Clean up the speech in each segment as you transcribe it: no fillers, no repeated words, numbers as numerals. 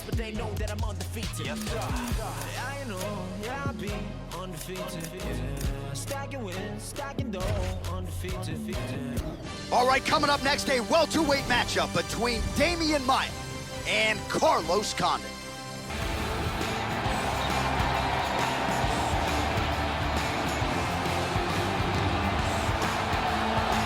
best, but they know that I'm undefeated. Yes, sir. I know, yeah, I'll be undefeated. Yeah. Stacking wins, stacking dough, undefeated. All right, coming up next, a welterweight matchup between Demian Maia and Carlos Condit.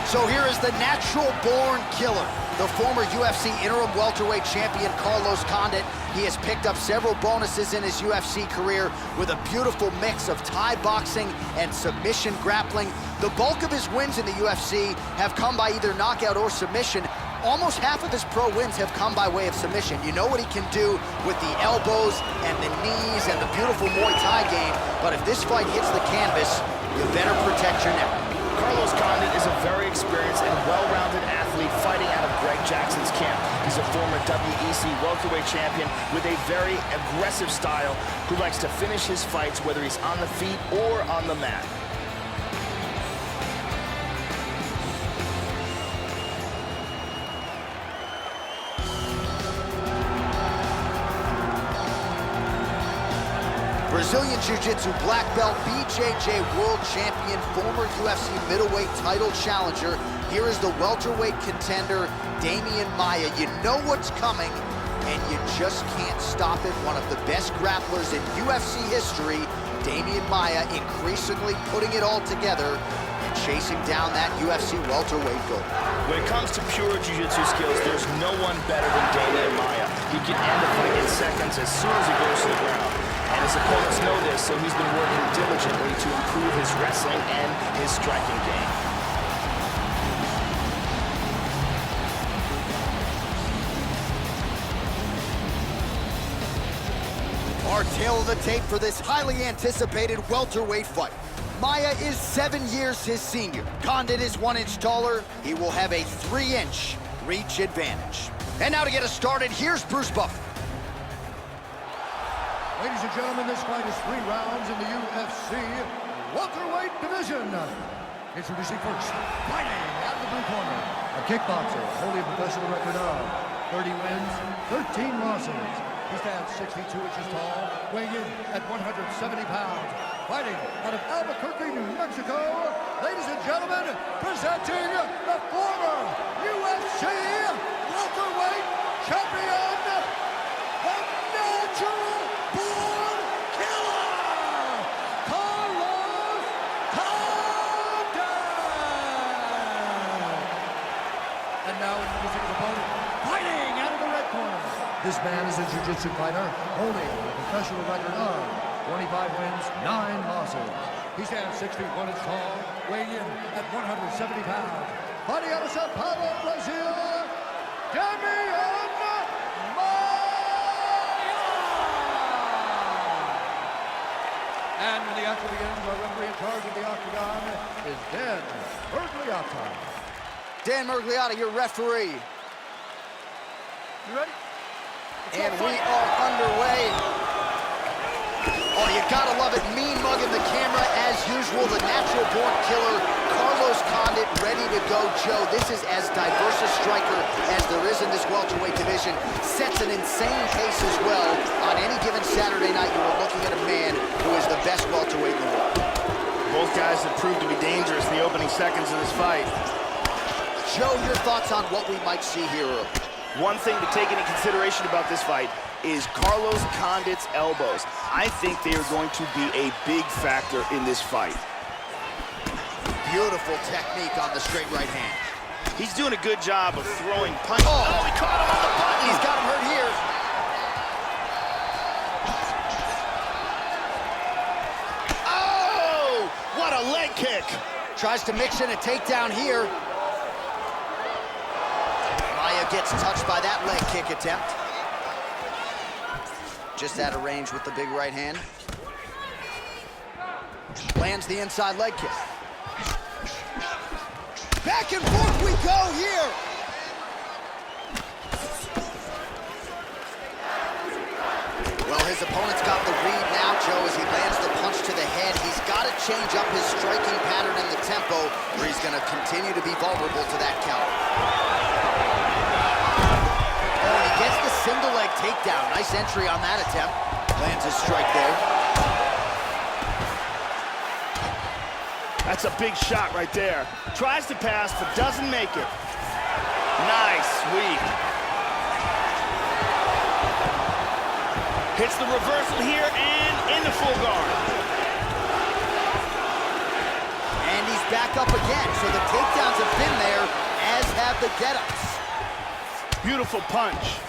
So here is the natural-born killer, the former UFC interim welterweight champion Carlos Condit. He has picked up several bonuses in his UFC career with a beautiful mix of Thai boxing and submission grappling. The bulk of his wins in the UFC have come by either knockout or submission. Almost half of his pro wins have come by way of submission. You know what he can do with the elbows and the knees and the beautiful Muay Thai game, but if this fight hits the canvas, you better protect your neck. Carlos Condit is a very experienced and well-rounded athlete fighting out of Greg Jackson's camp. He's a former WEC welterweight champion with a very aggressive style who likes to finish his fights whether he's on the feet or on the mat. Brazilian Jiu-Jitsu black belt, BJJ world champion, former UFC middleweight title challenger. Here is the welterweight contender, Demian Maia. You know what's coming, and you just can't stop it. One of the best grapplers in UFC history, Demian Maia, increasingly putting it all together and chasing down that UFC welterweight goal. When it comes to pure jiu-jitsu skills, there's no one better than Demian Maia. He can end a fight in seconds as soon as he goes to the ground. And his opponents know this, so he's been working diligently to improve his wrestling and his striking game. Our tail of the tape for this highly anticipated welterweight fight. Maia is 7 years his senior. Condit is 1 inch taller. He will have a 3-inch reach advantage. And now to get us started, here's Bruce Buffer. Ladies and gentlemen, this fight is 3 rounds in the UFC welterweight division. Introducing first, fighting out of the blue corner, a kickboxer holding a professional record of 30 wins, 13 losses. He stands 62 inches tall, weighing in at 170 pounds. Fighting out of Albuquerque, New Mexico, ladies and gentlemen, presenting the former UFC welterweight champion, the natural-born killer, Carlos Condit! And now introducing his opponent, fighting out of the red corner. This man is a jiu-jitsu fighter, holding a professional record of 25 wins, 9 losses. He stands 6 feet 1 inch tall, weighing in at 170 pounds. Fighting out of Sao Paulo, Brazil, Demian Maia! And when the action begins, our referee in charge of the octagon is Dan Mergliotta. Dan Mergliotta, your referee. You ready? And we are underway. Oh, you gotta love it. Mean mugging the camera as usual. The natural-born killer, Carlos Condit, ready to go. Joe, this is as diverse a striker as there is in this welterweight division. Sets an insane pace as well. On any given Saturday night, you are looking at a man who is the best welterweight in the world. Both guys have proved to be dangerous in the opening seconds of this fight. Joe, your thoughts on what we might see here early? One thing to take into consideration about this fight is Carlos Condit's elbows. I think they are going to be a big factor in this fight. Beautiful technique on the straight right hand. He's doing a good job of throwing punches. Oh, he caught him on the button. He's got him hurt here. Oh, what a leg kick. Tries to mix in a takedown here. Maia gets touched by that leg kick attempt. Just out of range with the big right hand. Lands the inside leg kick. Back and forth we go here. Well, his opponent's got the read now, Joe, as he lands the punch to the head. He's got to change up his striking pattern and the tempo, or he's going to continue to be vulnerable to that count. Oh, he gets the single leg takedown. Nice entry on that attempt. Lands his strike there. That's a big shot right there. Tries to pass, but doesn't make it. Nice sweep. Hits the reversal here and into full guard. And he's back up again, so the takedowns have been there, as have the get-ups. Beautiful punch.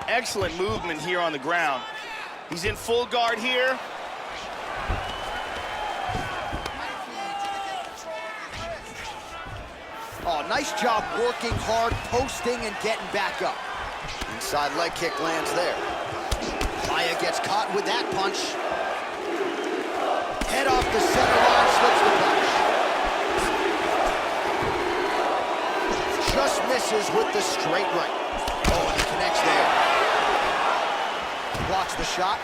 Excellent movement here on the ground. He's in full guard here. Oh, nice job working hard, posting, and getting back up. Inside leg kick lands there. Maia gets caught with that punch. Head off the center line, slips the punch. Just misses with the straight right. Oh, and he connects there. Blocks the shot.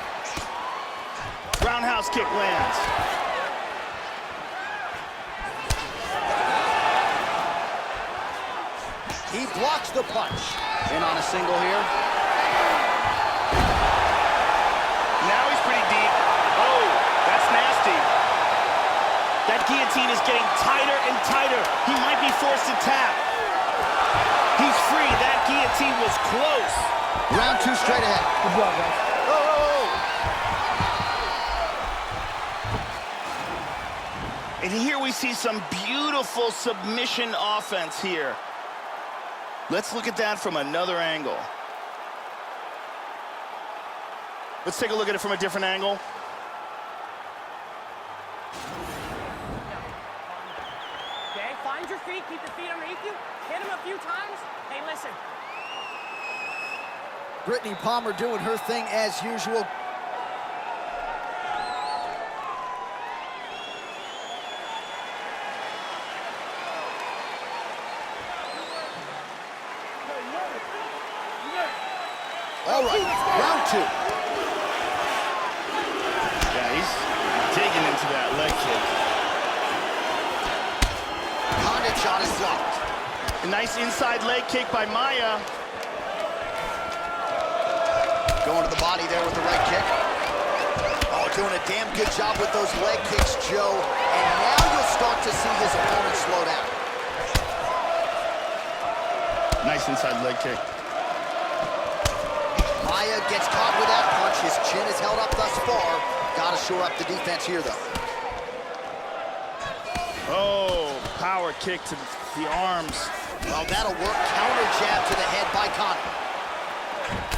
Roundhouse kick lands. He blocks the punch. In on a single here. Now he's pretty deep. Oh, that's nasty. That guillotine is getting tighter and tighter. He might be forced to tap. He's free. That guillotine was close. Round 2 straight ahead. Good job, guys. And here we see some beautiful submission offense here. Let's look at that from another angle. Let's take a look at it from a different angle. Okay, find your feet, keep your feet underneath you, hit him a few times. Hey, listen. Brittany Palmer doing her thing as usual. All right, round 2. Yeah, he's digging into that leg kick. Condit shot is blocked. A nice inside leg kick by Maia. Going to the body there with the right kick. Oh, doing a damn good job with those leg kicks, Joe. And now you'll start to see his opponent slow down. Nice inside leg kick. Maia gets caught with that punch. His chin is held up thus far. Got to shore up the defense here, though. Oh, power kick to the arms. Well, that'll work. Counter jab to the head by Condit.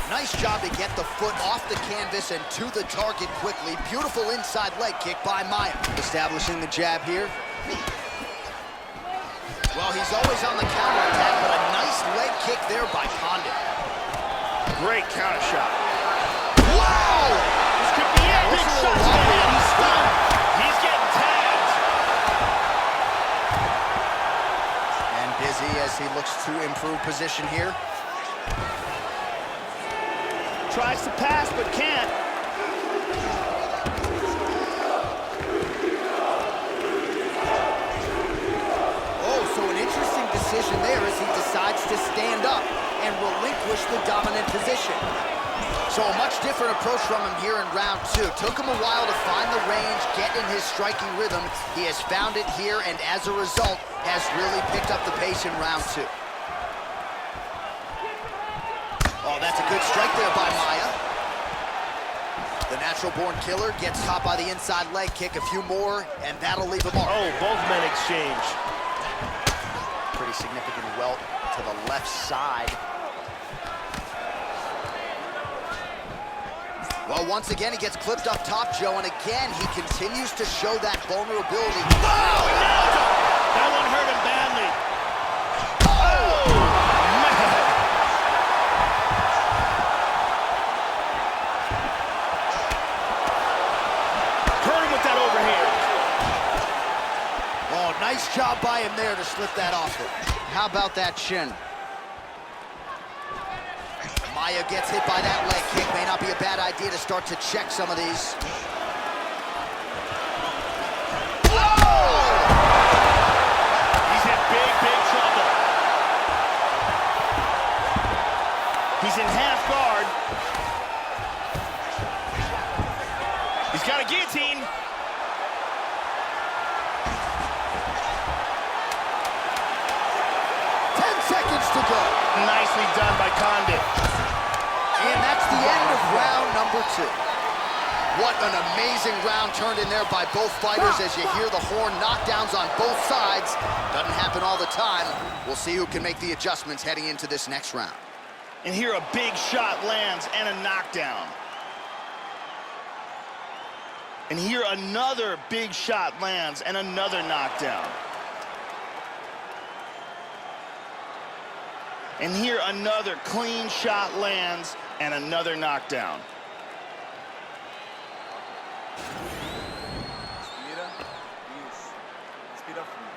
Nice job to get the foot off the canvas and to the target quickly. Beautiful inside leg kick by Maia. Establishing the jab here. Well, he's always on the counterattack, but a nice leg kick there by Condit. Great counter shot. Wow! This could be it. Big shot. He's stunned. He's getting tagged. And busy as he looks to improve position here. Tries to pass, but can't. Oh, so an interesting decision there as he decides to stand up and relinquish the dominant position. So a much different approach from him here in round 2. Took him a while to find the range, get in his striking rhythm. He has found it here, and as a result, has really picked up the pace in round 2. Oh, that's a good strike there by Maia. The natural-born killer gets caught by the inside leg kick. A few more, and that'll leave a mark. Oh, both men exchange. Pretty significant welt to the left side. Well, once again, he gets clipped up top, Joe, and again, he continues to show that vulnerability. Oh, no! That one hurt him badly. Oh, man. Hurt him with that overhand. Oh, nice job by him there to slip that off it. How about that shin? Maia gets hit by that leg kick. May not be a bad idea to start to check some of these. He's in big, big trouble. He's in half guard. He's got a guillotine. 10 seconds to go. Nicely done by Condit. And that's the end of round number 2. What an amazing round turned in there by both fighters as you hear the horn, knockdowns on both sides. Doesn't happen all the time. We'll see who can make the adjustments heading into this next round. And here a big shot lands and a knockdown. And here another big shot lands and another knockdown. And here another clean shot lands and another knockdown. Respira. Isso. Respira fundo.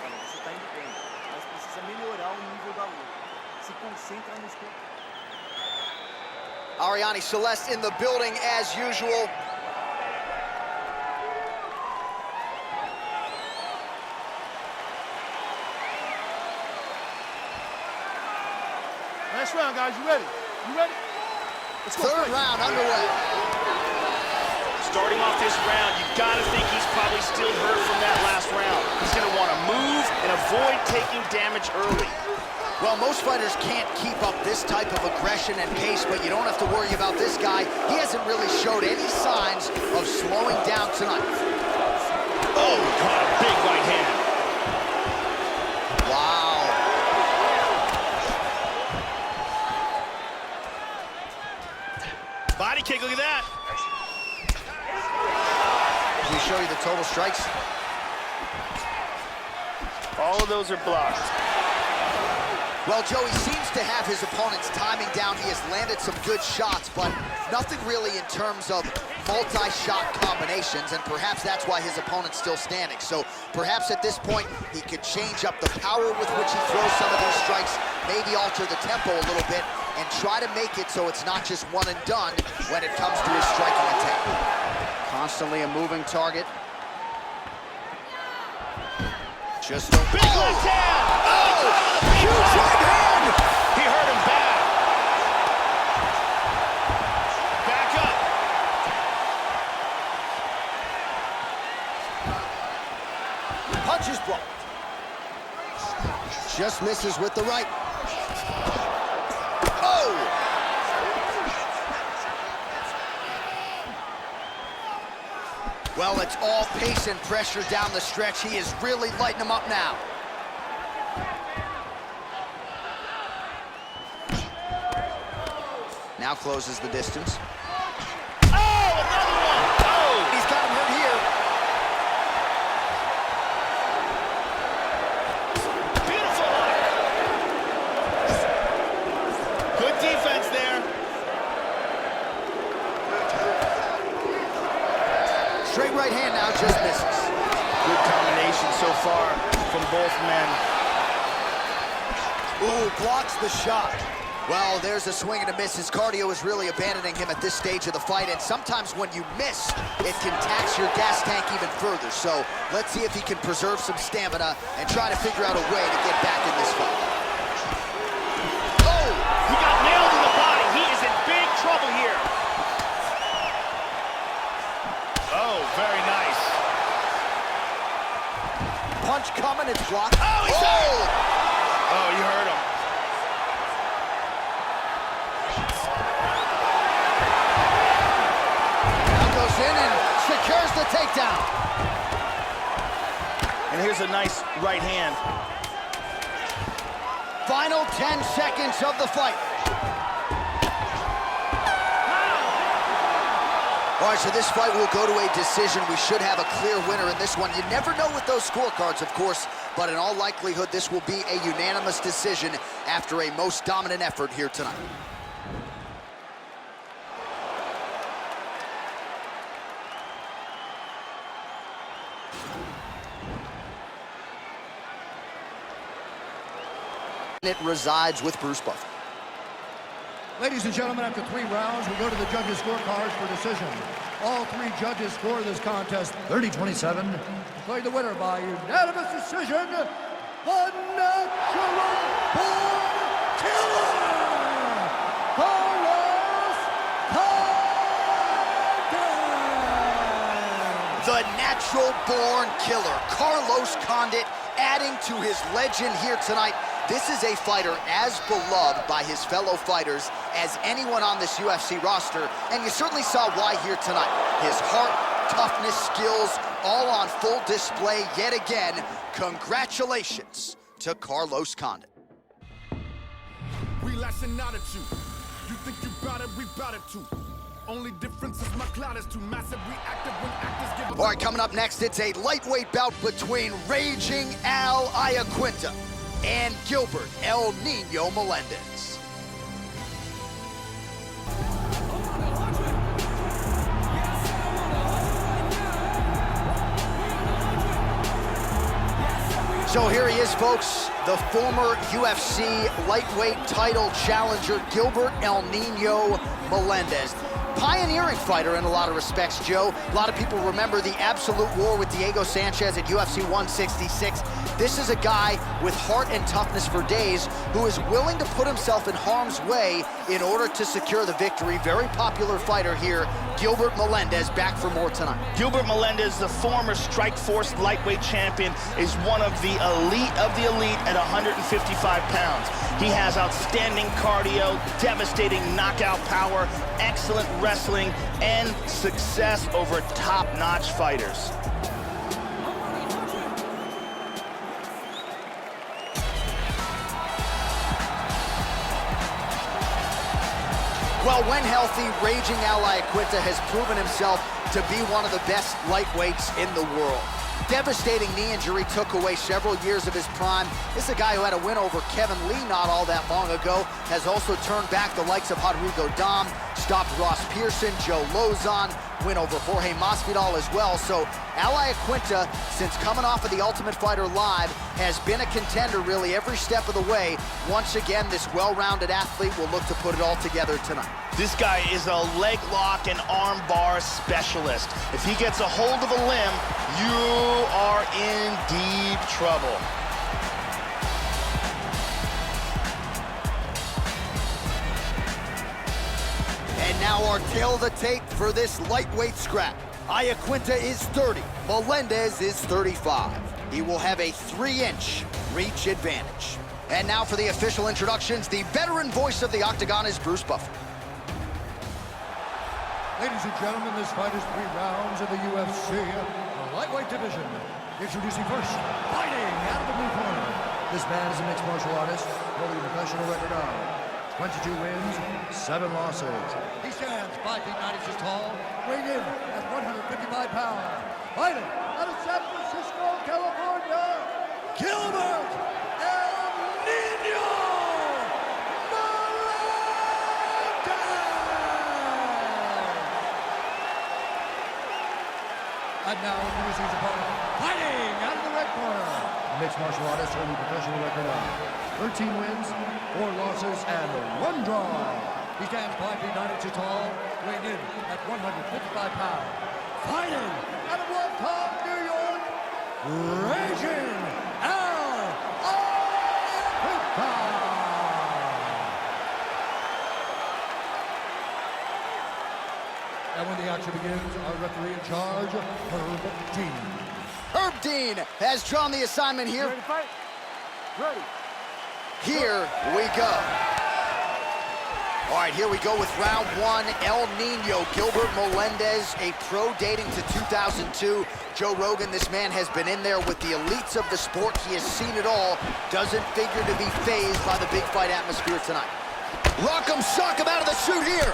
Olha, você tá indo bem, mas precisa melhorar o nível da luta. Se concentra nos... Ariane Celeste in the building as usual. Last round, guys. You ready? You ready? Let's go. Third round underway. Starting off this round, you've got to think he's probably still hurt from that last round. He's going to want to move and avoid taking damage early. Well, most fighters can't keep up this type of aggression and pace, but you don't have to worry about this guy. He hasn't really showed any signs of slowing down tonight. Oh, caught a big right hand. Wow. Body kick, look at that. Can we show you the total strikes? All of those are blocked. Well, Joe, he seems to have his opponent's timing down. He has landed some good shots, but nothing really in terms of multi-shot combinations, and perhaps that's why his opponent's still standing. So perhaps at this point, he could change up the power with which he throws some of these strikes, maybe alter the tempo a little bit, and try to make it so it's not just one and done when it comes to his striking attack. Constantly a moving target. Just a Big left hand! Oh! Huge right hand! He hurt him bad. Back up. Punches blocked. Just misses with the right. Oh! Well, it's all pace and pressure down the stretch. He is really lighting them up now. Now closes the distance. Oh, another one! Oh! He's got him hurt here. Beautiful! Good defense there. Straight right hand now, just misses. Good combination so far from both men. Ooh, blocks the shot. Well, there's a swing and a miss. His cardio is really abandoning him at this stage of the fight, and sometimes when you miss, it can tax your gas tank even further. So let's see if he can preserve some stamina and try to figure out a way to get back in this fight. Oh! He got nailed in the body. He is in big trouble here. Oh, very nice. Punch coming, it's blocked. Oh, he's hurt! Oh, you hurt him. Goes in and secures the takedown. And here's a nice right hand. Final 10 seconds of the fight. All right, so this fight will go to a decision. We should have a clear winner in this one. You never know with those scorecards, of course, but in all likelihood, this will be a unanimous decision after a most dominant effort here tonight. It resides with Bruce Buffer. Ladies and gentlemen, after 3 rounds, we go to the judges' scorecards for decision. All 3 judges score this contest 30-27. Declared the winner by unanimous decision, the Natural Born Killer, natural-born killer, Carlos Condit, adding to his legend here tonight. This is a fighter as beloved by his fellow fighters as anyone on this UFC roster, and you certainly saw why here tonight. His heart, toughness, skills, all on full display yet again. Congratulations to Carlos Condit. We lashing out at you. You think you bout it, we bout it too. Only difference is my cloud is too massive. We active when actors give. All right, coming up next, it's a lightweight bout between Raging Al Iaquinta and Gilbert El Nino Melendez. So here he is, folks, the former UFC lightweight title challenger, Gilbert El Nino Melendez. Pioneering fighter in a lot of respects, Joe. A lot of people remember the absolute war with Diego Sanchez at UFC 166. This is a guy with heart and toughness for days who is willing to put himself in harm's way in order to secure the victory. Very popular fighter here, Gilbert Melendez, back for more tonight. Gilbert Melendez, the former Strikeforce lightweight champion, is one of the elite at 155 pounds. He has outstanding cardio, devastating knockout power, excellent wrestling, and success over top-notch fighters. Well, when healthy, Raging Al Iaquinta has proven himself to be one of the best lightweights in the world. Devastating knee injury took away several years of his prime. This is a guy who had a win over Kevin Lee not all that long ago, has also turned back the likes of Rodrigo Dom, stopped Ross Pearson, Joe Lozon, win over Jorge Masvidal as well. So Al Iaquinta, since coming off of the Ultimate Fighter Live, has been a contender really every step of the way. Once again, this well-rounded athlete will look to put it all together tonight. This guy is a leg lock and arm bar specialist. If he gets a hold of a limb, you are in deep trouble. And now our tail of the tape for this lightweight scrap. Iaquinta is 30, Melendez is 35. He will have a 3-inch reach advantage. And now for the official introductions, the veteran voice of the Octagon is Bruce Buffer. Ladies and gentlemen, this fight is 3 rounds in the UFC, the lightweight division. Introducing first, fighting out of the blue corner. This man is a mixed martial artist, holding a professional record of 22 wins, 7 losses. He stands 5 feet 9 inches tall, weighing in at 155 pounds. Fighting out of San Francisco, California, Gilbert El Nino Melendez. And now introducing his opponent, fighting out of the red corner. Mixed martial artist holding a professional record of 13 wins, 4 losses, and 1 draw. He stands 5 feet 9 inches tall, weighing in at 155 pounds. Fighting out of Woodley, New York, Raging Al Iaquinta. And when the action begins, our referee in charge, Herb Dean. Herb Dean has drawn the assignment here. Ready to fight? Ready. Here we go. All right, here we go with round 1. El Nino, Gilbert Melendez, a pro dating to 2002. Joe Rogan, this man has been in there with the elites of the sport. He has seen it all. Doesn't figure to be fazed by the big fight atmosphere tonight. Rock 'em, sock 'em out of the chute here.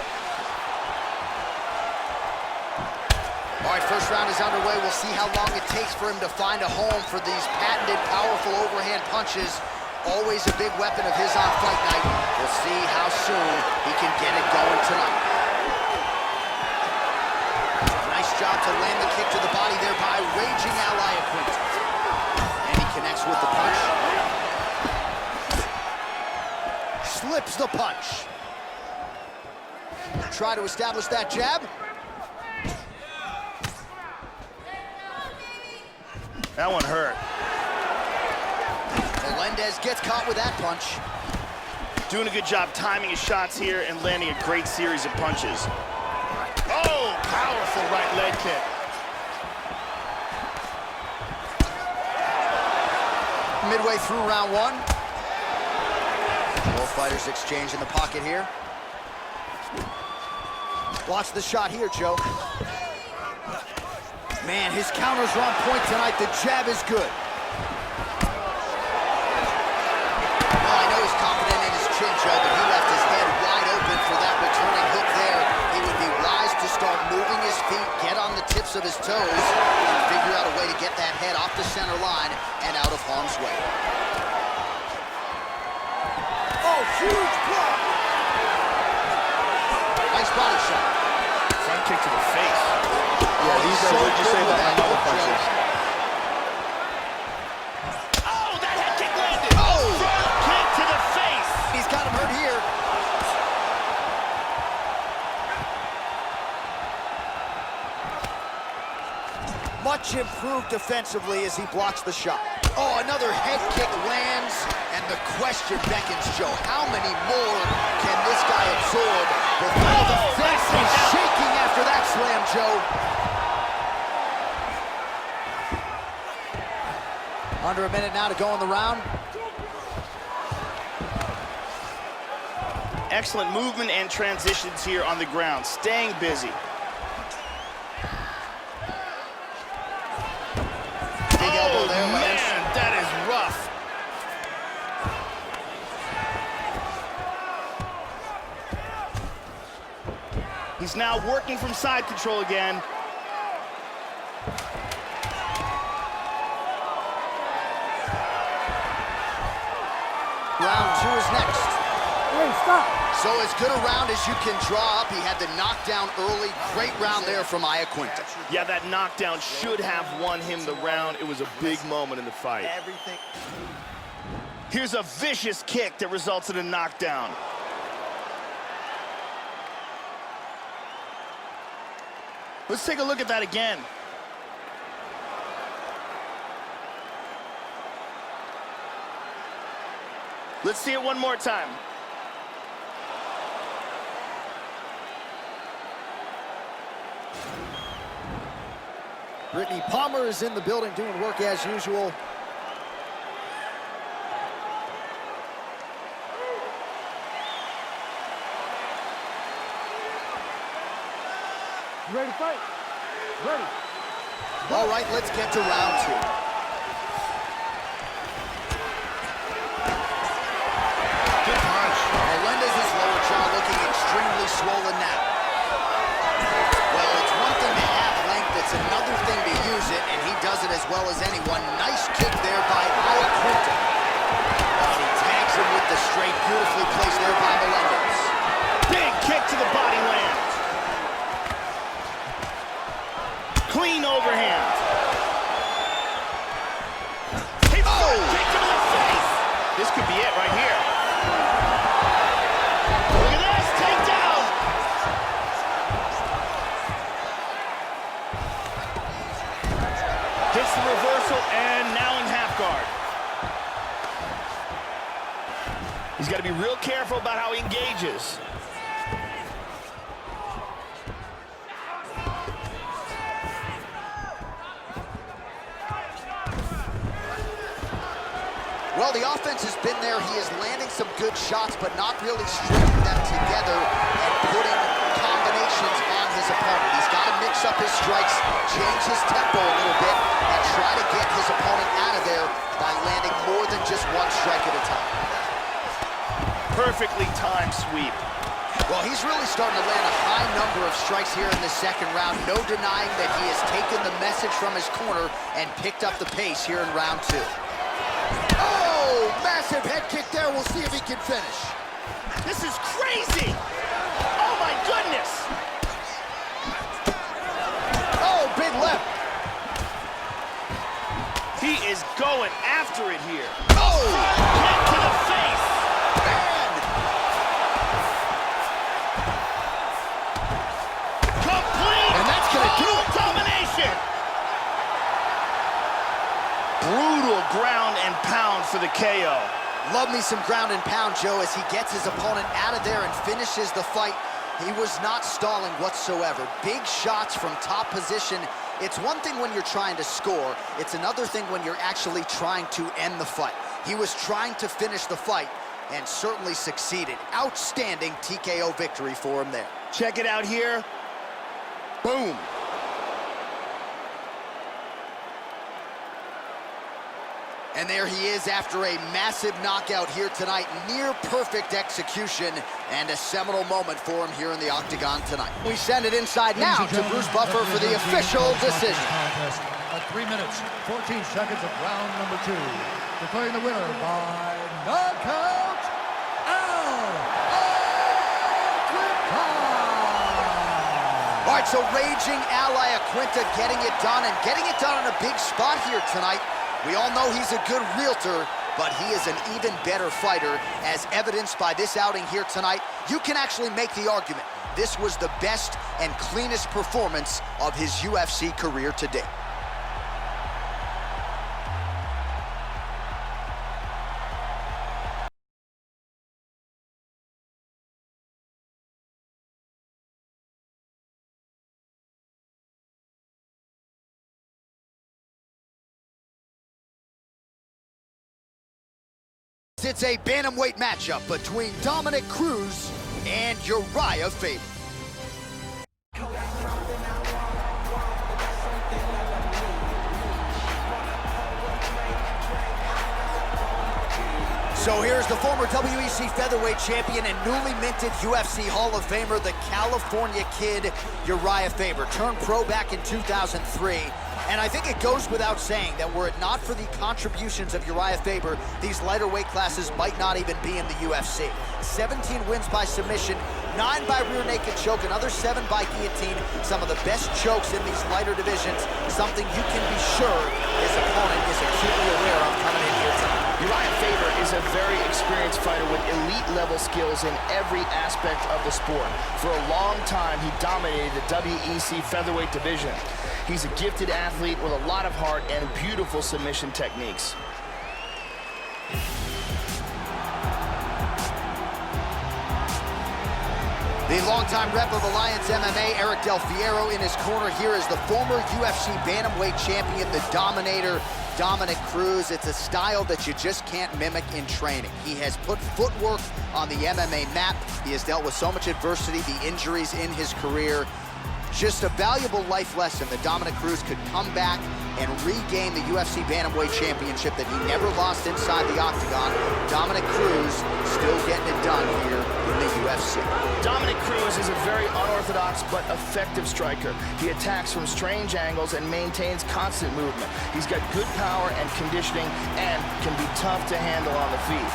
All right, first round is underway. We'll see how long it takes for him to find a home for these patented, powerful overhand punches. Always a big weapon of his on fight night. We'll see how soon he can get it going tonight. Nice job to land the kick to the body there by Raging Al Iaquinta. And he connects with the punch. Slips the punch. Try to establish that jab. That one hurt. Melendez gets caught with that punch. Doing a good job timing his shots here and landing a great series of punches. Oh, powerful right leg kick. midway through round one. Both fighters exchange in the pocket here. Watch the shot here, Joe. Man, his counters are on point tonight. The jab is good. Well, I know he's confident in his chin, Joe, but he left his head wide open for that returning hook there. He would be wise to start moving his feet, get on the tips of his toes, and figure out a way to get that head off the center line and out of harm's way. Oh, huge block! Nice body shot. Front kick to the face. Yeah, these are what you say about my mother punches. Oh, that head kick landed. Oh! Front kick to the face. He's got him hurt here. Much improved defensively as he blocks the shot. Oh, another head kick lands, and the question beckons, Joe. How many more can this guy absorb before the fence is shaking after that slam, Joe? Under a minute now to go in the round. Excellent movement and transitions here on the ground, staying busy. Big elbow there, Lance. Man, that is rough. He's now working from side control again. Round two is next. Hey, stop. So as good a round as you can draw up. He had the knockdown early. Great round there from Convington. Yeah, that knockdown should have won him the round. It was a big moment in the fight. Here's a vicious kick that results in a knockdown. Let's take a look at that again. Let's see it one more time. Brittany Palmer is in the building doing work as usual. You ready to fight? Ready. All right, let's get to round two. Good punch. Melendez's lower jaw looking extremely swollen now. Well, it's one thing to have length, it's another thing to use it, and he does it as well as anyone. Nice kick there by Convington. And he tags him with the straight, beautifully placed there by Melendez. Big kick to the body land. Clean overhand. He kicked him in the face. This could be it right here. Look at this, takedown. Hits the reversal and now in half guard. He's got to be real careful about how he engages. Well, the offense has been there. He is landing some good shots, but not really stringing them together and putting combinations on his opponent. He's got to mix up his strikes, change his tempo a little bit, and try to get his opponent out of there by landing more than just one strike at a time. Perfectly timed sweep. Well, he's really starting to land a high number of strikes here in the second round. No denying that he has taken the message from his corner and picked up the pace here in round two. Oh, massive head kick there. We'll see if he can finish. This is crazy! Oh my goodness! Oh, big left. He is going after it here. Oh! Kick to the face! Man! Complete! And that's gonna do it. Domination! Brutal ground and pound for the KO. Love me some ground and pound, Joe, as he gets his opponent out of there and finishes the fight. He was not stalling whatsoever. Big shots from top position It's one thing when you're trying to score. It's another thing when you're actually trying to end the fight. He was trying to finish the fight and certainly succeeded. Outstanding TKO victory for him there. Check it out here. Boom. And there he is after a massive knockout here tonight. Near perfect execution and a seminal moment for him here in the octagon tonight. We send it inside now to Bruce Buffer for the official decision. At 3 minutes, 14 seconds of round number 2. Declaring the winner by knockout, All right, so raging ally Laquinta getting it done and getting it done on a big spot here tonight. We all know he's a good realtor, but he is an even better fighter, as evidenced by this outing here tonight. You can actually make the argument this was the best and cleanest performance of his UFC career to date. It's a bantamweight matchup between Dominick Cruz and Urijah Faber. So here's the former WEC featherweight champion and newly minted UFC Hall of Famer, the California Kid, Urijah Faber. Turned pro back in 2003. And I think it goes without saying that were it not for the contributions of Urijah Faber, these lighter weight classes might not even be in the UFC. 17 wins by submission, 9 by rear naked choke, another 7 by guillotine. Some of the best chokes in these lighter divisions, something you can be sure his opponent is acutely aware of coming in here tonight. Urijah Faber is a very experienced fighter with elite-level skills in every aspect of the sport. For a long time, he dominated the WEC featherweight division. He's a gifted athlete with a lot of heart and beautiful submission techniques. The longtime rep of Alliance MMA, Eric Del Fiero, in his corner here is the former UFC bantamweight champion, the Dominator, Dominick Cruz. It's a style that you just can't mimic in training. He has put footwork on the MMA map. He has dealt with so much adversity, the injuries in his career. Just a valuable life lesson that Dominick Cruz could come back and regain the UFC Bantamweight Championship that he never lost inside the octagon. Dominick Cruz still getting it done here in the UFC. Dominick Cruz is a very unorthodox but effective striker. He attacks from strange angles and maintains constant movement. He's got good power and conditioning and can be tough to handle on the feet.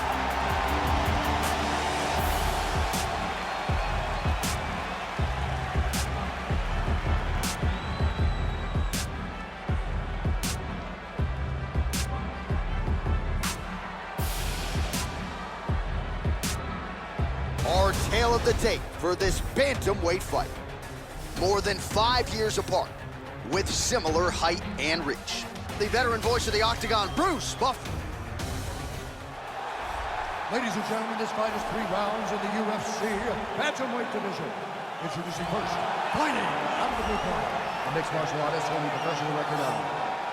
Our tale of the tape for this bantamweight fight. More than 5 years apart, with similar height and reach. The veteran voice of the octagon, Bruce Buffer. Ladies and gentlemen, this fight is 3 rounds in the UFC bantamweight division. Introducing first, fighting out of the blue corner, a mixed martial artist holding a professional record of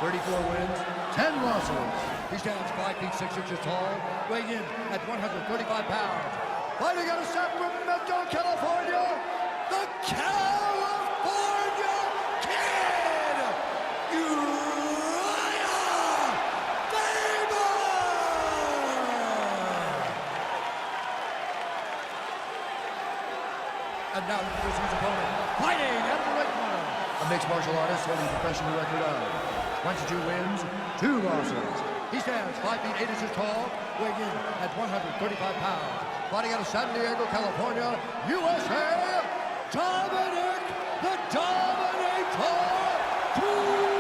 34 wins, 10 losses. He stands 5 feet 6 inches tall, weighing in at 135 pounds. Fighting out of Sacramento, California, the California Kid, Urijah Faber! And now introducing his opponent, fighting out of the red corner, a mixed martial artist holding a professional record of 22 wins, 2 losses. He stands 5 feet 8 inches tall, weighing in at 135 pounds. Fighting out of San Diego, California, USA, Dominick, the Dominator, Cruz!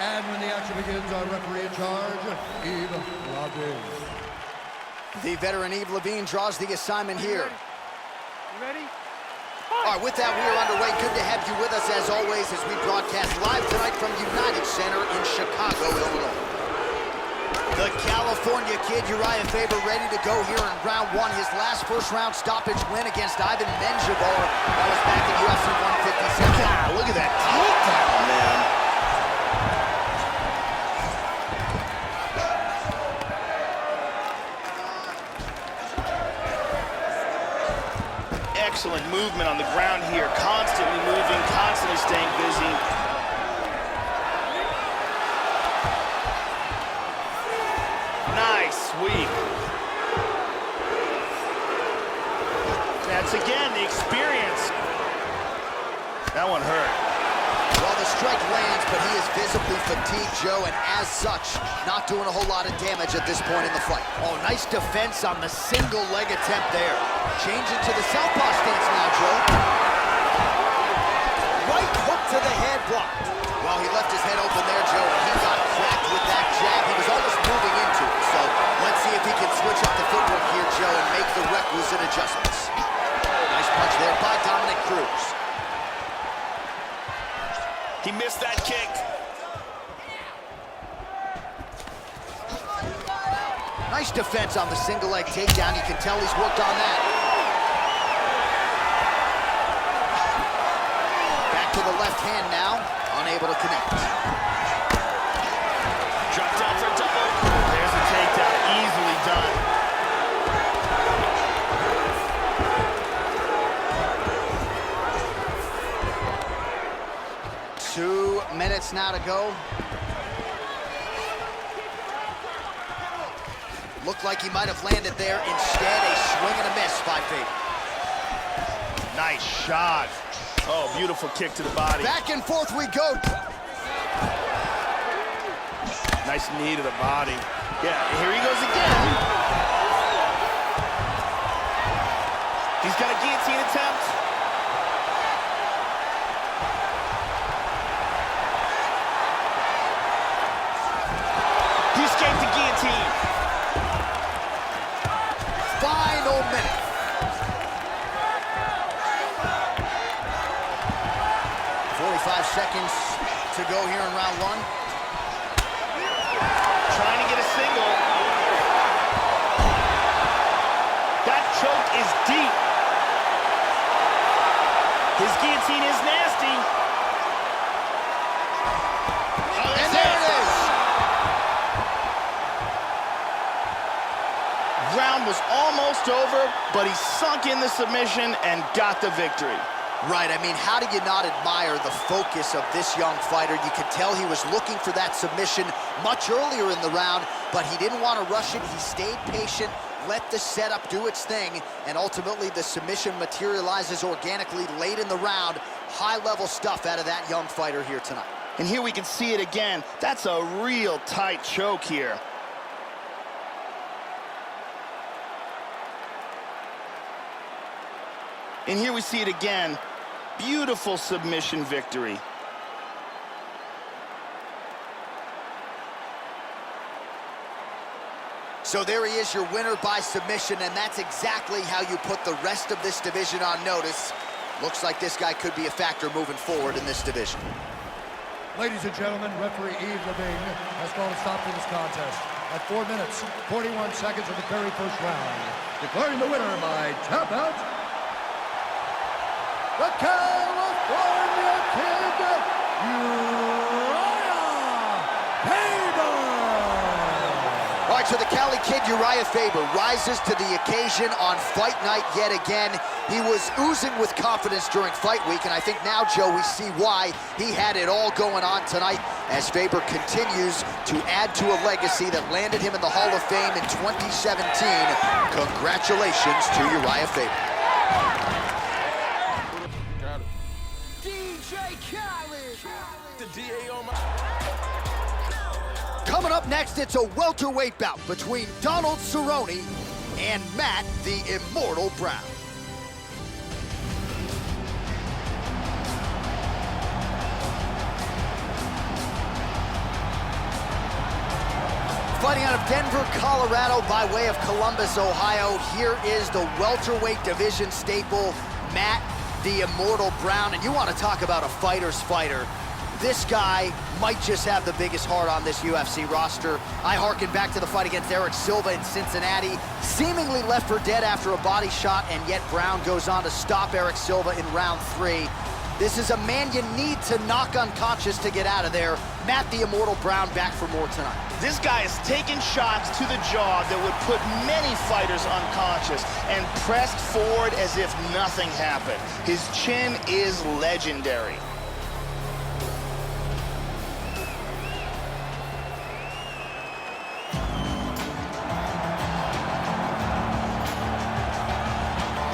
And when the action begins, our referee in charge, Yves Levine. The veteran Yves Levine draws the assignment here. You ready? All right, with that, we are underway. Good to have you with us, as always, as we broadcast live tonight from United Center in Chicago, Illinois. The California kid, Urijah Faber, ready to go here in round one. His last first-round stoppage win against Ivan Menjivar. That was back in UFC 157. God, look at that takedown, man. Excellent movement on the ground here. Constantly moving, constantly staying busy. Nice sweep. That's again the experience. That one hurt. Well, the strike lands, but he is visibly fatigued, Joe, and as such, not doing a whole lot of damage at this point in the fight. Oh, nice defense on the single leg attempt there. Changing to the southpaw stance now, Joe. Right hook to the head blocked. Well, he left his head open there, Joe, and he got cracked with that jab. He was almost moving into it, so let's see if he can switch up the footwork here, Joe, and make the requisite adjustments. Nice punch there by Dominick Cruz. He missed that kick. Nice defense on the single leg takedown. You can tell he's worked on that. Back to the left hand now, unable to connect. Drop down for a double. There's a takedown, easily done. 2 minutes now to go. Looked like he might have landed there. Instead, a swing and a miss by Faber. Nice shot. Oh, beautiful kick to the body. Back and forth we go. Nice knee to the body. Yeah, here he goes again. He's got a guillotine attempt. He escaped the guillotine. Final minute. Seconds to go here in round one. Trying to get a single. That choke is deep. His guillotine is nasty. Oh, and there it is. Round was almost over, but he sunk in the submission and got the victory. Right, I mean, how do you not admire the focus of this young fighter? You could tell he was looking for that submission much earlier in the round, but he didn't want to rush it. He stayed patient, let the setup do its thing, and ultimately the submission materializes organically late in the round. High-level stuff out of that young fighter here tonight. And here we can see it again. That's a real tight choke here. And here we see it again. Beautiful submission victory. So there he is, your winner by submission, and that's exactly how you put the rest of this division on notice. Looks like this guy could be a factor moving forward in this division. Ladies and gentlemen, referee Yves Levine has called a stop to this contest at 4 minutes, 41 seconds of the very first round, declaring the winner by tap out, the California Kid, Urijah Faber! All right, so the Cali Kid, Urijah Faber, rises to the occasion on fight night yet again. He was oozing with confidence during fight week, and I think now, Joe, we see why he had it all going on tonight as Faber continues to add to a legacy that landed him in the Hall of Fame in 2017. Congratulations to Urijah Faber. Coming up next, it's a welterweight bout between Donald Cerrone and Matt the Immortal Brown. Fighting out of Denver, Colorado by way of Columbus, Ohio, here is the welterweight division staple, Matt the Immortal Brown. And you want to talk about a fighter's fighter. This guy might just have the biggest heart on this UFC roster. I harken back to the fight against Eric Silva in Cincinnati, seemingly left for dead after a body shot, and yet Brown goes on to stop Eric Silva in round 3. This is a man you need to knock unconscious to get out of there. Matt the Immortal Brown back for more tonight. This guy is taking shots to the jaw that would put many fighters unconscious and pressed forward as if nothing happened. His chin is legendary.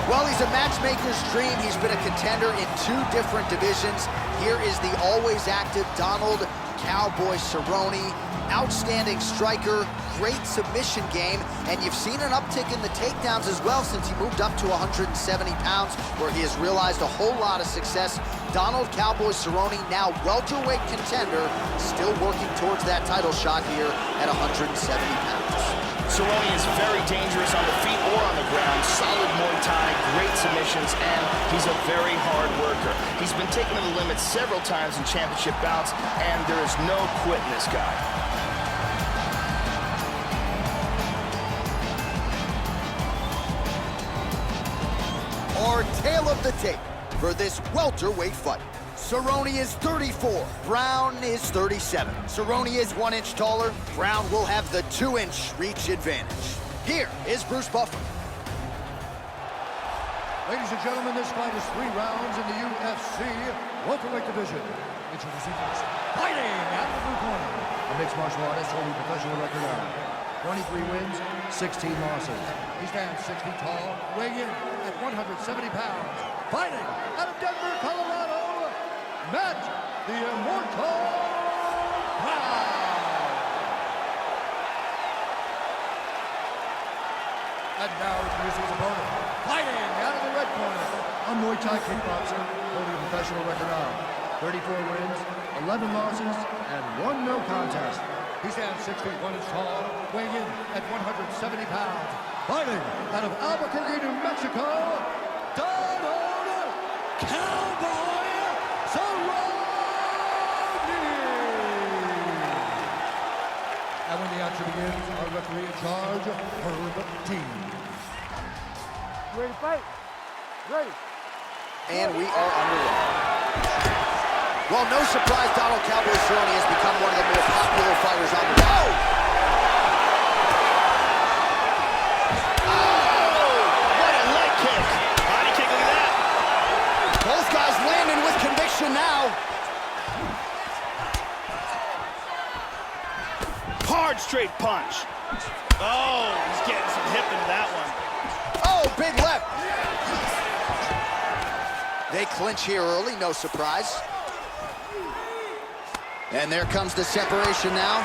Well, he's a matchmaker's dream. He's been a contender in 2 different divisions. Here is the always active Donald Cowboy Cerrone. Outstanding striker, great submission game, and you've seen an uptick in the takedowns as well since he moved up to 170 pounds, where he has realized a whole lot of success. Donald Cowboy Cerrone, now welterweight contender, still working towards that title shot here at 170 pounds. Cerrone is very dangerous on the feet or on the ground. Solid Muay Thai, great submissions, and he's a very hard worker. He's been taken to the limit several times in championship bouts, and there is no quitting this guy. Our tale of the tape for this welterweight fight. Cerrone is 34, Brown is 37. Cerrone is 1 inch taller, Brown will have the 2-inch reach advantage. Here is Bruce Buffer. Ladies and gentlemen, this fight is 3 rounds in the UFC welterweight division. Introducing first, fighting out of the blue corner, a mixed martial artist holding professional record of 23 wins, 16 losses. He stands 6 feet tall, weighing in at 170 pounds. Fighting out of Denver, Colorado, Matt the Immortal Brown. And now introducing his opponent, fighting out of the red corner, a Muay Thai kickboxer holding a professional record of 34 wins, 11 losses, and 1 no contest. He stands 6 feet 1 inch tall, weighing in at 170 pounds. Fighting out of Albuquerque, New Mexico, Donald Cowboy Cerrone. And when the action begins, our referee in charge, Herb Team. Ready to fight? Ready. And we are underway. Well, no surprise, Donald Cowboy Cerrone has become one of the more popular fighters on the road. Oh, what a leg kick. Body kick, look at that. Both guys landing with conviction now. Hard straight punch. Oh, he's getting some hip into that one. Oh, big left. They clinch here early, no surprise. And there comes the separation now.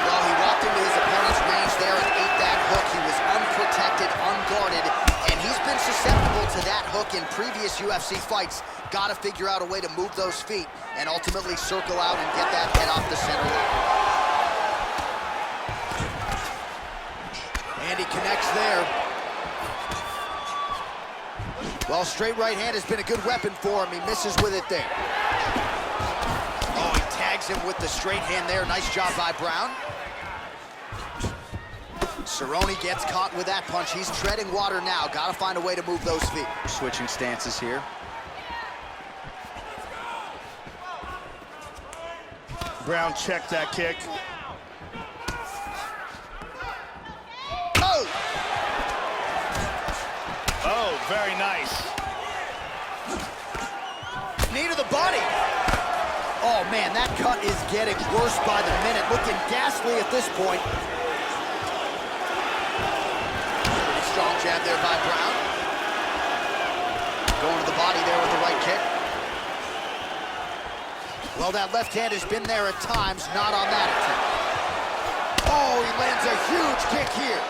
Well, he walked into his opponent's range there and ate that hook. He was unprotected, unguarded, and he's been susceptible to that hook in previous UFC fights. Got to figure out a way to move those feet and ultimately circle out and get that head off the center line. And he connects there. Well, straight right hand has been a good weapon for him. He misses with it there. Oh, he tags him with the straight hand there. Nice job by Brown. Cerrone gets caught with that punch. He's treading water now. Got to find a way to move those feet. Switching stances here. Brown checked that kick. Oh! Oh, very nice. Knee to the body. Oh, man, that cut is getting worse by the minute. Looking ghastly at this point. Pretty strong jab there by Brown. Going to the body there with the right kick. Well, that left hand has been there at times, not on that attempt. Oh, he lands a huge kick here.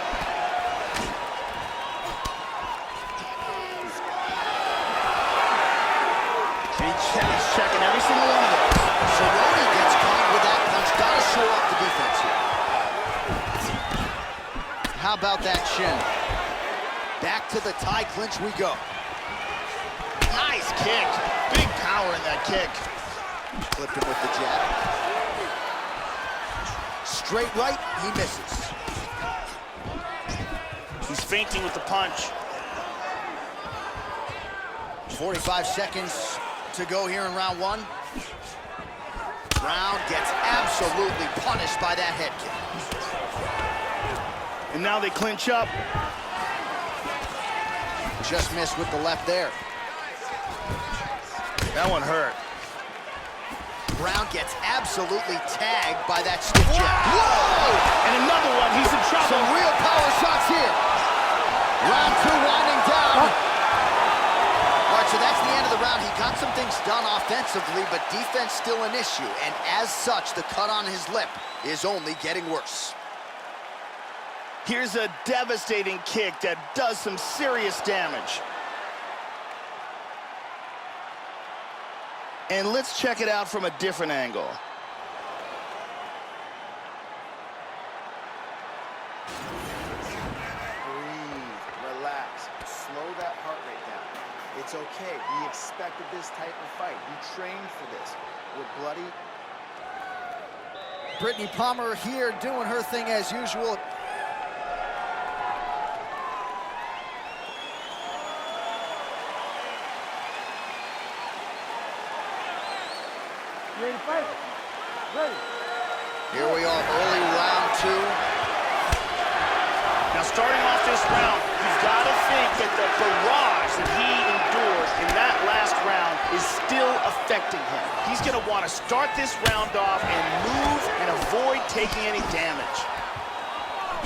He's checking every single one of those. Cerrone gets caught with that punch. Gotta shore up the defense here. How about that shin? Back to the tie clinch we go. Nice kick. Big power in that kick. Clipped him with the jab. Straight right, he misses. He's feinting with the punch. 45 seconds to go here in round one. Brown gets absolutely punished by that head kick. And now they clinch up. Just missed with the left there. That one hurt. Brown gets absolutely tagged by that stiff jab. Whoa! And another one, he's in trouble. Some real power shots here. Round two winding down. All right, so that's the end of the round. He got some things done offensively, but defense still an issue. And as such, the cut on his lip is only getting worse. Here's a devastating kick that does some serious damage. And let's check it out from a different angle. Breathe, relax, slow that heart rate down. It's okay, we expected this type of fight. We trained for this. We're bloody. Brittany Palmer here doing her thing as usual. You ready to fight? Ready. Here we are, early round two. Now starting off this round, you've got to think that the barrage that he endured in that last round is still affecting him. He's going to want to start this round off and move and avoid taking any damage.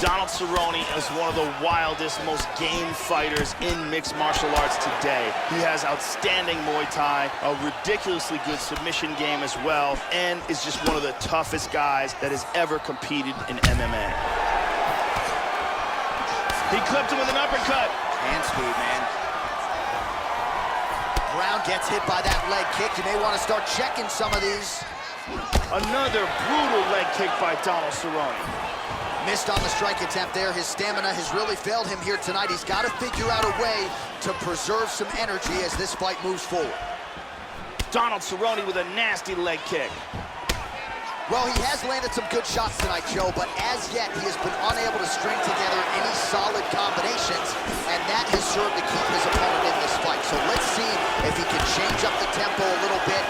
Donald Cerrone is one of the wildest, most game fighters in mixed martial arts today. He has outstanding Muay Thai, a ridiculously good submission game as well, and is just one of the toughest guys that has ever competed in MMA. He clipped him with an uppercut. Hand speed, man. Brown gets hit by that leg kick. You may want to start checking some of these. Another brutal leg kick by Donald Cerrone. Missed on the strike attempt there. His stamina has really failed him here tonight. He's got to figure out a way to preserve some energy as this fight moves forward. Donald Cerrone with a nasty leg kick. Well, he has landed some good shots tonight, Joe, but as yet, he has been unable to string together any solid combinations, and that has served to keep his opponent in this fight. So let's see if he can change up the tempo a little bit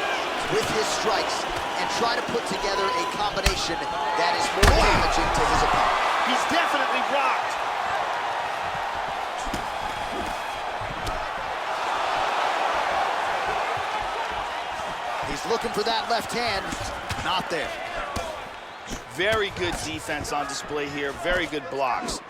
with his strikes and try to put together a combination that is more damaging to his opponent. He's definitely rocked. He's looking for that left hand. Not there. Very good defense on display here. Very good blocks.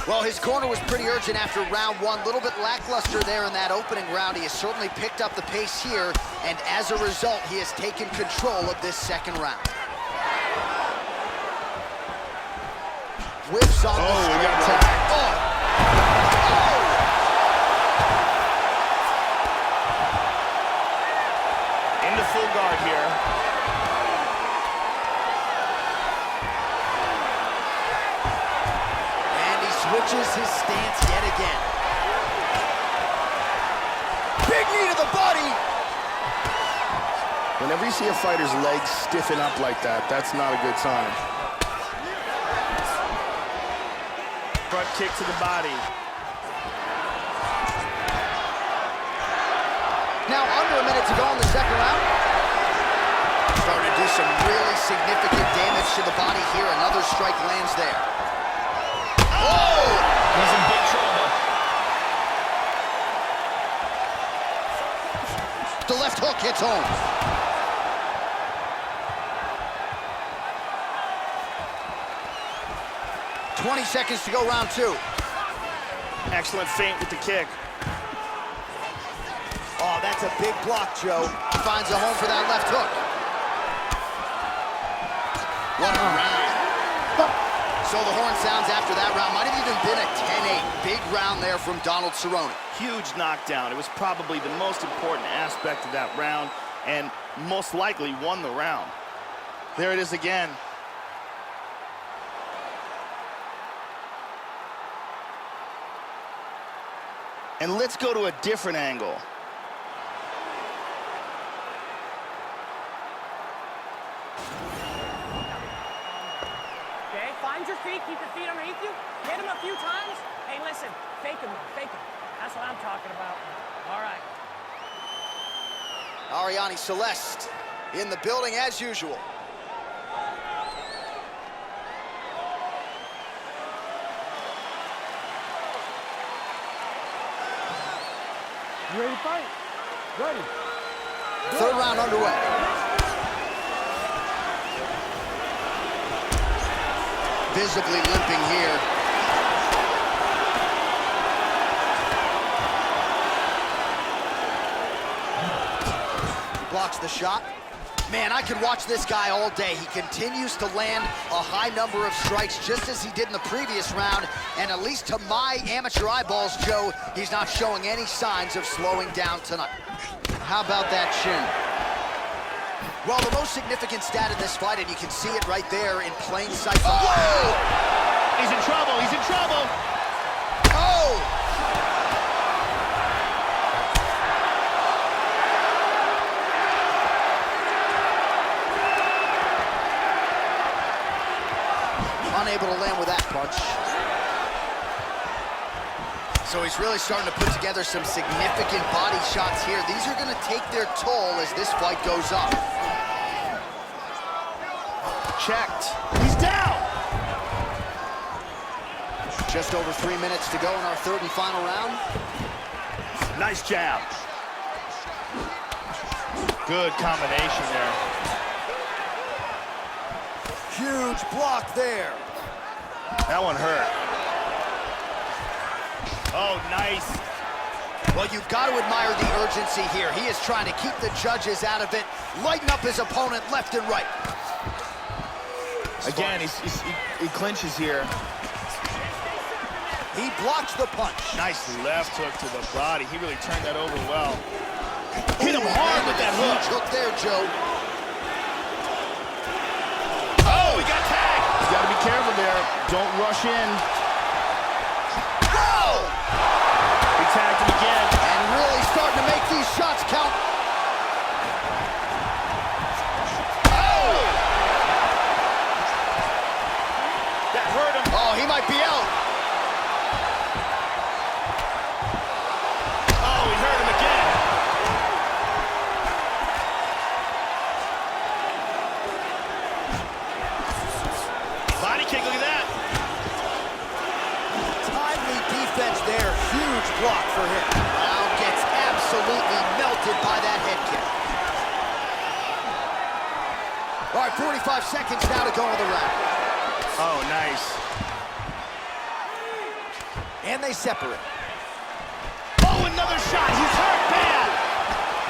Well, his corner was pretty urgent after round one. A little bit lackluster there in that opening round. He has certainly picked up the pace here, and as a result, he has taken control of this second round. Whips on the we got straight tagged. Into full guard here. Switches his stance yet again. Big knee to the body. Whenever you see a fighter's legs stiffen up like that, that's not a good sign. Front kick to the body. Now under a minute to go in the second round. Starting to do some really significant damage to the body here. Another strike lands there. Oh! He's in big trouble. The left hook hits home. "20 seconds to go, round two. Excellent feint with the kick. Oh, that's a big block, Joe. Finds a home for that left hook. What a round. So the horn sounds after that round. Might have even been a 10-8. Big round there from Donald Cerrone. Huge knockdown. It was probably the most important aspect of that round and most likely won the round. There it is again. And let's go to a different angle. find your feet, keep your feet underneath you, hit him a few times. Hey, listen, fake him, fake him. That's what I'm talking about. All right. Ariane Celeste in the building as usual. You ready to fight? Ready. Third round underway. Visibly limping here. He blocks the shot. Man, I could watch this guy all day. He continues to land a high number of strikes, just as he did in the previous round. And at least to my amateur eyeballs, Joe, he's not showing any signs of slowing down tonight. How about that chin? Well, the most significant stat in this fight, and you can see it right there in plain sight. Whoa! He's in trouble, he's in trouble! Oh! Unable to land with that punch. So he's really starting to put together some significant body shots here. These are gonna take their toll as this fight goes on. Checked. He's down! Just over 3 minutes to go in our third and final round. Nice jab. Good combination there. Huge block there. That one hurt. Oh, nice. Well, you've got to admire the urgency here. He is trying to keep the judges out of it, lighten up his opponent left and right. Again, he clinches here. He blocks the punch. Nice left hook to the body. He really turned that over well. Hit him hard with that hook. Huge hook there, Joe. Oh, he got tagged. You got to be careful there. Don't rush in. Whoa! He tagged him again. And really starting to make these shots count. Oh! That hurt him. Oh, he might be out. Oh, he hurt him again. Body kick, look at that. Timely defense there. Huge block for him. Brown gets absolutely melted by that head kick. All right, 45 seconds now to go in the round. Oh, nice. And they separate. Oh, another shot. He's hurt bad.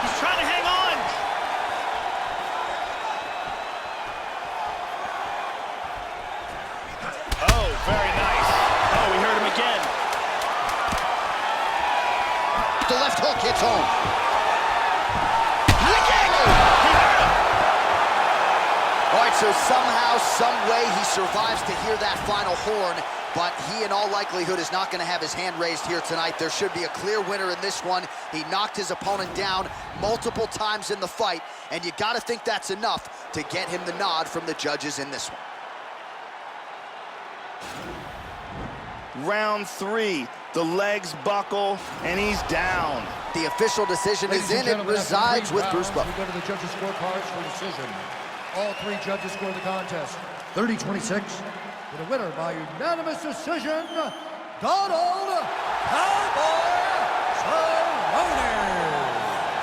He's trying to hang on. Oh, very nice. Oh, we hurt him again. The left hook hits home. All right, so somehow, some way, he survives to hear that final horn, but he in all likelihood is not gonna have his hand raised here tonight. There should be a clear winner in this one. He knocked his opponent down multiple times in the fight, and you gotta think that's enough to get him the nod from the judges in this one. Round 3, the legs buckle, and he's down. The official decision is in. It resides with Bruce Buffer. We go to the judges' scorecards for decision. All 3 judges score the contest 30-26, with a winner by unanimous decision, Donald Cowboy Cerrone.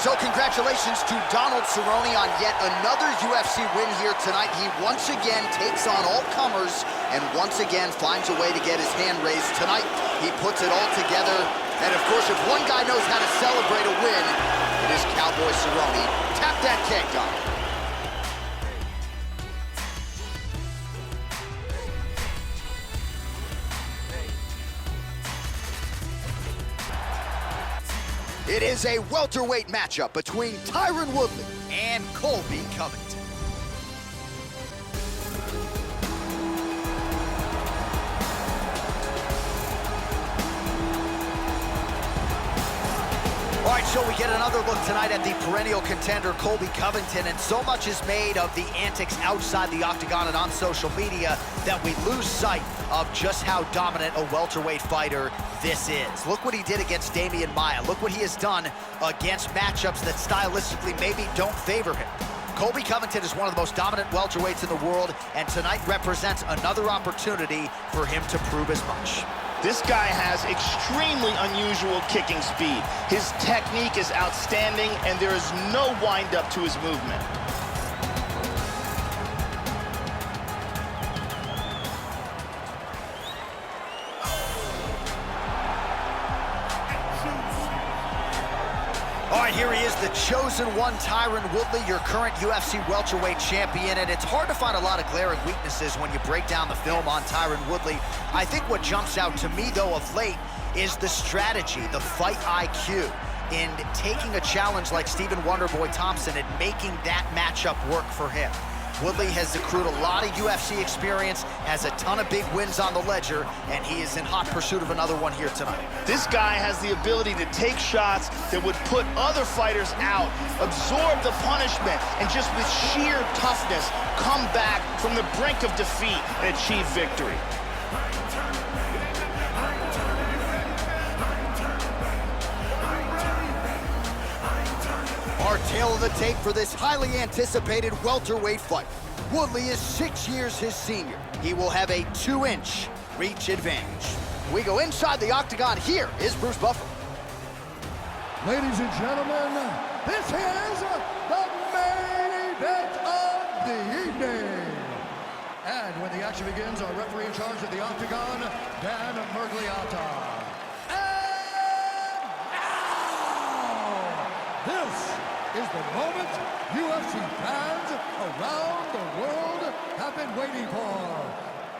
So congratulations to Donald Cerrone on yet another UFC win here tonight. He once again takes on all comers and once again finds a way to get his hand raised. Tonight, he puts it all together. And of course, if one guy knows how to celebrate a win, it is Cowboy Cerrone. Tap that cake, Donald. It is a welterweight matchup between Tyron Woodley and Colby Convington. All right, So we get another look tonight at the perennial contender, Colby Covington, and so much is made of the antics outside the octagon and on social media that we lose sight of just how dominant a welterweight fighter this is. Look what he did against Demian Maia. Look what he has done against matchups that stylistically maybe don't favor him. Colby Covington is one of the most dominant welterweights in the world, and tonight represents another opportunity for him to prove as much. This guy has extremely unusual kicking speed. His technique is outstanding, and there is no wind-up to his movement. All right, here he is, the chosen one, Tyron Woodley, your current UFC welterweight champion, and it's hard to find a lot of glaring weaknesses when you break down the film on Tyron Woodley. I think what jumps out to me, though, of late is the strategy, the fight IQ, in taking a challenge like Stephen Wonderboy Thompson and making that matchup work for him. Woodley has accrued a lot of UFC experience, has a ton of big wins on the ledger, and he is in hot pursuit of another one here tonight. This guy has the ability to take shots that would put other fighters out, absorb the punishment, and just with sheer toughness, come back from the brink of defeat and achieve victory. Our tale of the tape for this highly anticipated welterweight fight. Woodley is 6 years his senior. He will have a 2-inch reach advantage. We go inside the octagon. Here is Bruce Buffer. Ladies and gentlemen, this is the main event of the evening. And when the action begins, our referee in charge of the octagon, Dan Mergliata. This is the moment UFC fans around the world have been waiting for.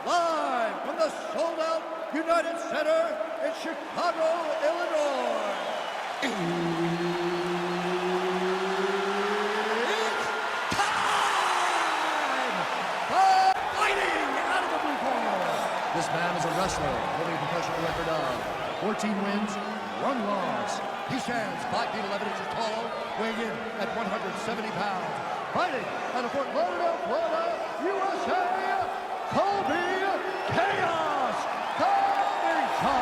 Live from the sold-out United Center in Chicago, Illinois. It's time for fighting out of the blue corner. This man is a wrestler, holding a professional record of 14 wins, 1 loss. He stands 5 feet 11 inches tall, weighing in at 170 pounds. Fighting out of Fort Lauderdale, Florida, USA, Colby Chaos Convington.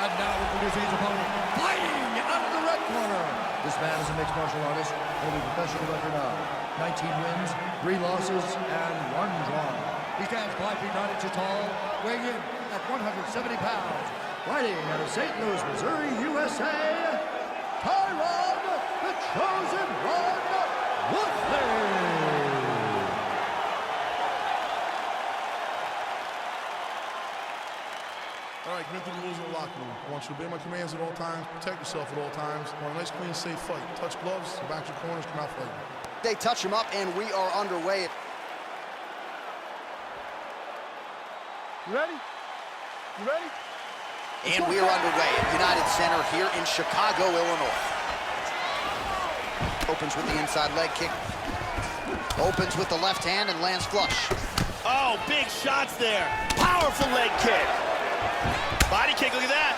And now introducing his opponent, fighting out of the red corner. This man is a mixed martial artist, holding a professional record of 19 wins, 3 losses, and 1 draw. He stands 5 feet 9 inches tall, weighing in at 170 pounds. Fighting out of St. Louis, Missouri, USA, Tyron, the chosen one, Woodley. All right, commit to the rules of the locker room. I want you to obey my commands at all times, protect yourself at all times. I want a nice, clean, safe fight. Touch gloves, back your corners, come out fighting. They touch him up, and we are underway. You ready? You ready? And we are underway at United Center here in Chicago, Illinois. Opens with the inside leg kick. Opens with the left hand and lands flush. Oh, big shots there. Powerful leg kick. Body kick, look at that.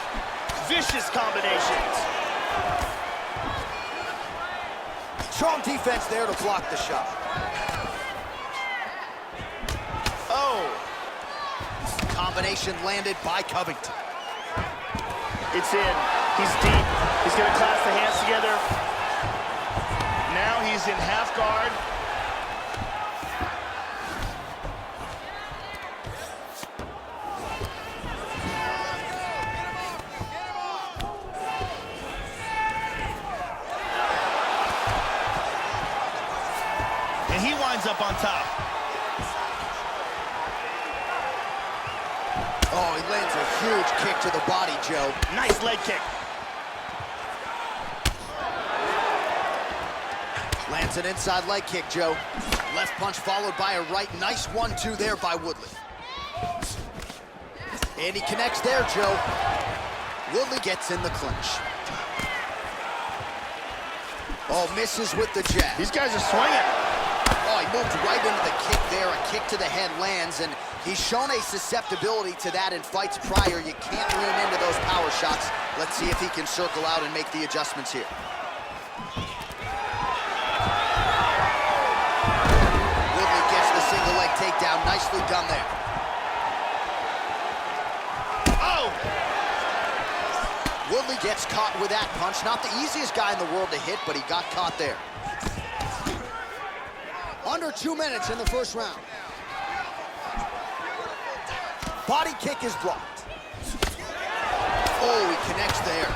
Vicious combinations. Strong defense there to block the shot. Oh. Combination landed by Covington. It's in. He's deep. He's going to clasp the hands together. Now he's in half guard. And he winds up on top. Oh, he lands a huge kick to the body, Joe. Nice leg kick. Lands an inside leg kick, Joe. Left punch followed by a right. Nice 1-2 there by Woodley. And he connects there, Joe. Woodley gets in the clinch. Oh, misses with the jab. These guys are swinging. Oh, he moved right into the kick there. A kick to the head lands, and He's shown a susceptibility to that in fights prior. You can't lean into those power shots. Let's see if he can circle out and make the adjustments here. Woodley gets the single leg takedown. Nicely done there. Oh! Woodley gets caught with that punch. Not the easiest guy in the world to hit, but he got caught there. Under 2 minutes in the first round. Body kick is blocked. Oh, he connects there.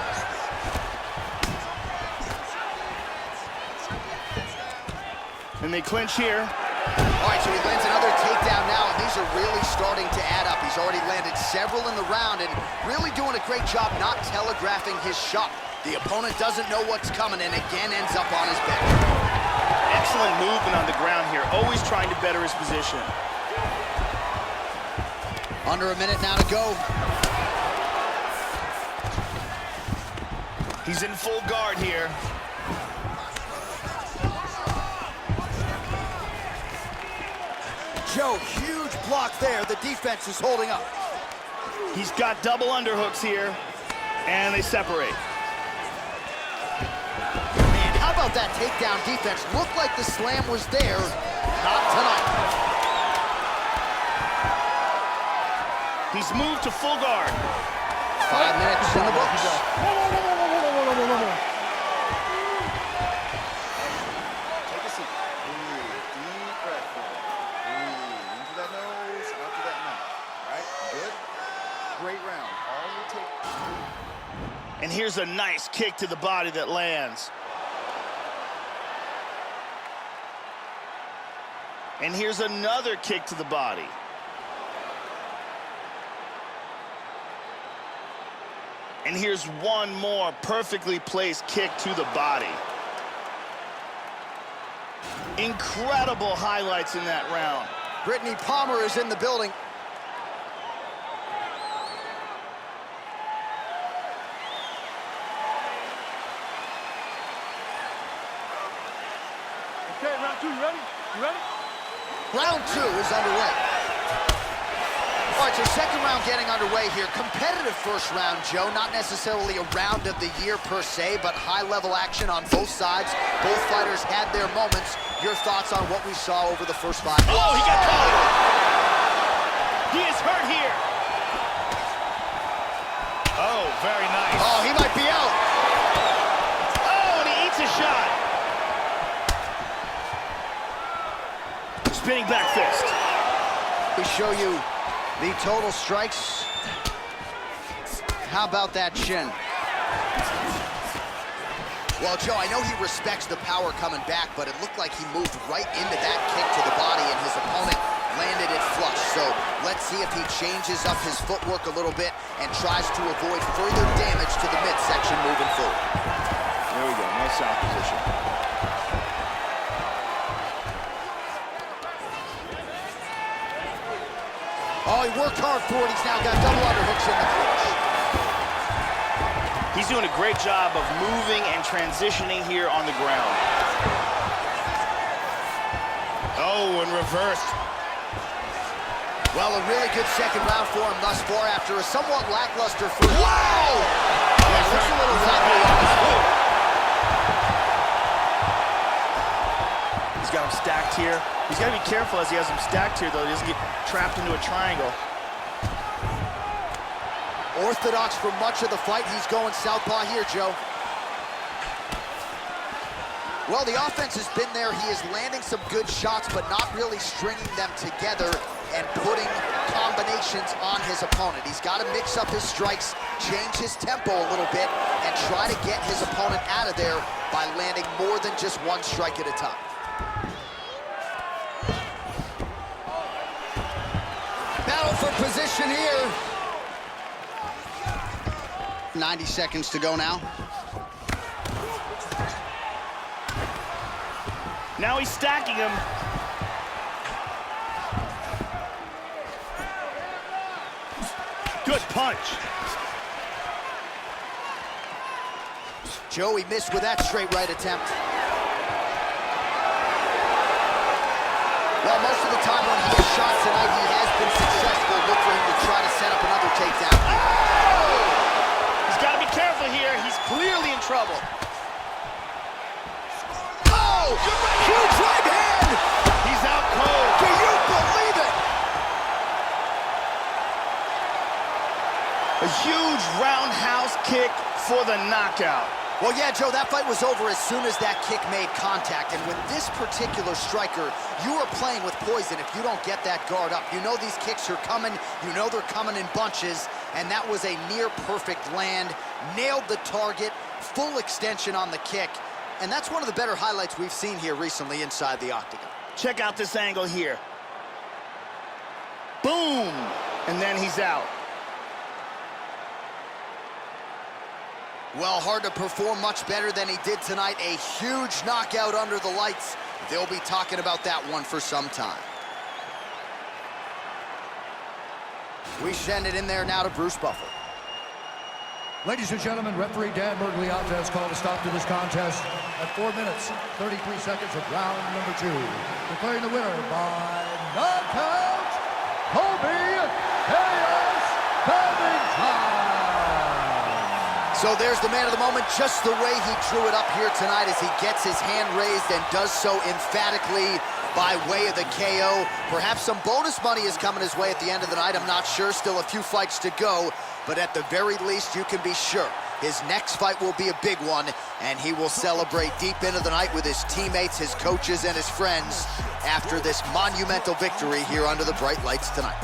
And they clinch here. All right, so he lands another takedown now, and these are really starting to add up. He's already landed several in the round and really doing a great job not telegraphing his shot. The opponent doesn't know what's coming and again ends up on his back. Excellent movement on the ground here, always trying to better his position. Under a minute now to go. He's in full guard here. Joe, huge block there. The defense is holding up. He's got double underhooks here, and they separate. Man, how about that takedown defense? Looked like the slam was there. Not tonight. He's moved to full guard. 5 minutes in the books. Take a seat. Breathe. Deep breath in. Breathe. In through that nose, out through that mouth. All right? Good? Great round. All you take. And here's a nice kick to the body that lands. And here's another kick to the body. And here's one more perfectly placed kick to the body. Incredible highlights in that round. Brittany Palmer is in the building. Okay, round two, you ready? You ready? Round 2 is underway. All right, so second round getting underway here. Competitive first round, Joe. Not necessarily a round of the year per se, but high-level action on both sides. Both fighters had their moments. Your thoughts on what we saw over the first 5 minutes? Oh, he got caught. He is hurt here. Oh, very nice. Oh, he might be out. Oh, and he eats a shot. Spinning back fist. We show you the total strikes. How about that chin? Well, Joe, I know he respects the power coming back, but it looked like he moved right into that kick to the body, and his opponent landed it flush. So let's see if he changes up his footwork a little bit and tries to avoid further damage to the midsection moving forward. There we go, nice sound position. Oh, he worked hard for it. He's now got double underhooks in the clinch. He's doing a great job of moving and transitioning here on the ground. Oh, and reversed. Well, a really good second round for him thus far after a somewhat lackluster first. Whoa! Yeah, looks a little wobbly on his foot. He's got him stacked here. He's got to be careful as he has him stacked here, though. He doesn't get trapped into a triangle. Orthodox for much of the fight. He's going southpaw here, Joe. Well, the offense has been there. He is landing some good shots, but not really stringing them together and putting combinations on his opponent. He's got to mix up his strikes, change his tempo a little bit, and try to get his opponent out of there by landing more than just one strike at a time. Battle for position here. 90 seconds to go now. Now he's stacking him. Good punch. Joey missed with that straight right attempt. Well, most of the time when he has shot tonight, he has been successful. set up another takedown. Oh! He's got to be careful here. He's clearly in trouble. Oh! Huge right hand! He's out cold. Do you believe it? A huge roundhouse kick for the knockout. Well, yeah, Joe, that fight was over as soon as that kick made contact. And with this particular striker, you are playing with poison if you don't get that guard up. You know these kicks are coming. You know they're coming in bunches. And that was a near-perfect land. Nailed the target. Full extension on the kick. And that's one of the better highlights we've seen here recently inside the octagon. Check out this angle here. Boom! And then he's out. Well, hard to perform much better than he did tonight. A huge knockout under the lights. They'll be talking about that one for some time. We send it in there now to Bruce Buffer. Ladies and gentlemen, referee Dan Mergliotta has called a stop to this contest at 4 minutes, 33 seconds of round number 2. Declaring the winner by knockout, Colby Convington. So there's the man of the moment, just the way he drew it up here tonight as he gets his hand raised and does so emphatically by way of the KO. Perhaps some bonus money is coming his way at the end of the night. I'm not sure. Still a few fights to go. But at the very least, you can be sure his next fight will be a big one, and he will celebrate deep into the night with his teammates, his coaches, and his friends after this monumental victory here under the bright lights tonight.